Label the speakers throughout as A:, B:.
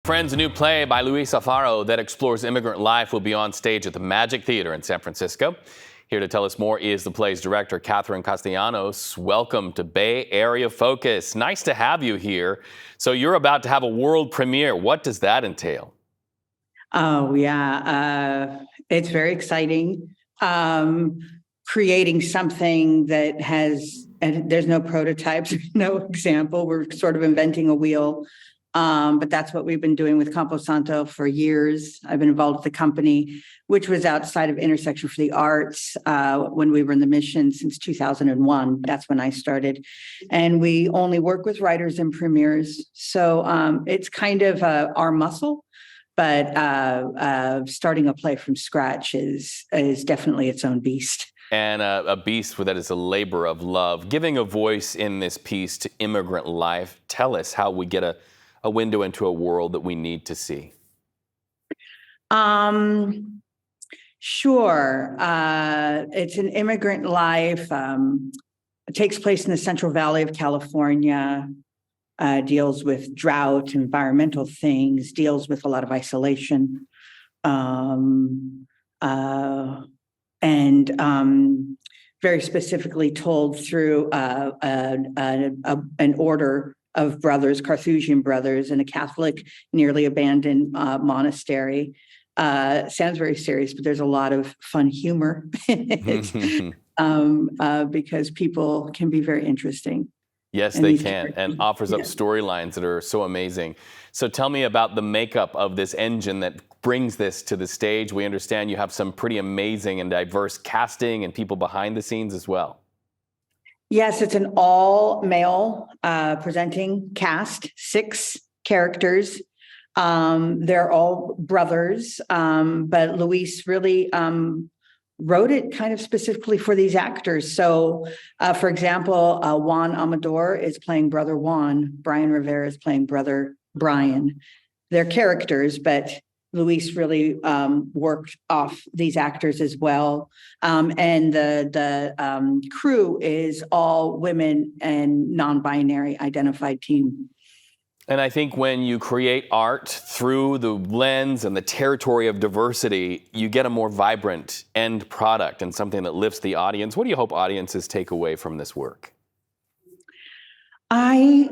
A: Friends, a new play by Luis Alfaro that explores immigrant life will be on stage at the Magic Theater in San Francisco. Here to tell us more is the play's director, Catherine Castellanos. Welcome to Bay Area Focus. Nice to have you here. So you're about to have a world premiere. What does that entail?
B: Oh, yeah. It's very exciting. Creating something that and there's no prototypes, no example. We're sort of inventing a wheel. But that's what we've been doing with Campo Santo for years. I've been involved with the company, which was outside of Intersection for the Arts when we were in the mission since 2001. That's when I started. And we only work with writers and premieres. So it's kind of our muscle. But starting a play from scratch is definitely its own beast.
A: And a beast that is a labor of love. Giving a voice in this piece to immigrant life. Tell us how we get a window into a world that we need to see.
B: Sure. It's an immigrant life. It takes place in the Central Valley of California. Deals with drought, environmental things, deals with a lot of isolation, and very specifically told through an order of brothers, Carthusian brothers, in a Catholic, nearly abandoned monastery. Sounds very serious, but there's a lot of fun humor in it because people can be very interesting.
A: Yes, they can, and offers up storylines that are so amazing. So tell me about the makeup of this engine that brings this to the stage. We understand you have some pretty amazing and diverse casting and people behind the scenes as well.
B: Yes, it's an all-male presenting cast, 6 characters. They're all brothers, but Luis really wrote it kind of specifically for these actors. So, for example, Juan Amador is playing Brother Juan. Brian Rivera is playing Brother Brian. They're characters, but Luis really worked off these actors as well. And the crew is all women and non-binary identified team.
A: And I think when you create art through the lens and the territory of diversity, you get a more vibrant end product and something that lifts the audience. What do you hope audiences take away from this work?
B: I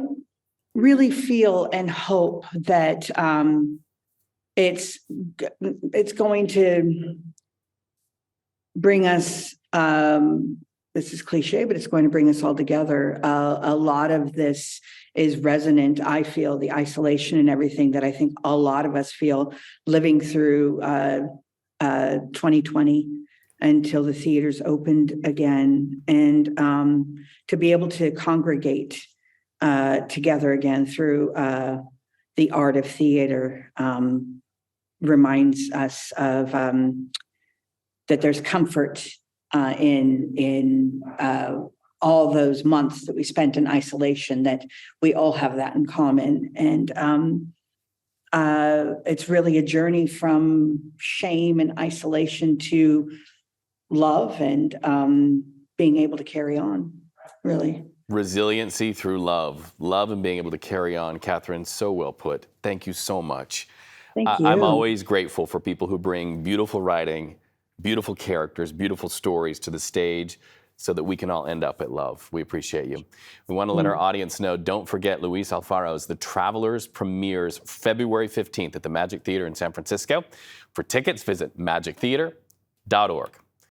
B: really feel and hope that it's going to bring us, this is cliche, but it's going to bring us all together. A lot of this is resonant. I feel the isolation and everything that I think a lot of us feel living through 2020 until the theaters opened again. And to be able to congregate together again through the art of theater reminds us of that there's comfort in all those months that we spent in isolation, that we all have that in common. And it's really a journey from shame and isolation to love and being able to carry on, really.
A: Resiliency through love. Love and being able to carry on. Catherine, so well put. Thank you so much.
B: Thank you.
A: I'm always grateful for people who bring beautiful writing, beautiful characters, beautiful stories to the stage so that we can all end up at love. We appreciate you. We want to let our audience know, don't forget Luis Alfaro's The Travelers premieres February 15th at the Magic Theater in San Francisco. For tickets, visit magictheater.org.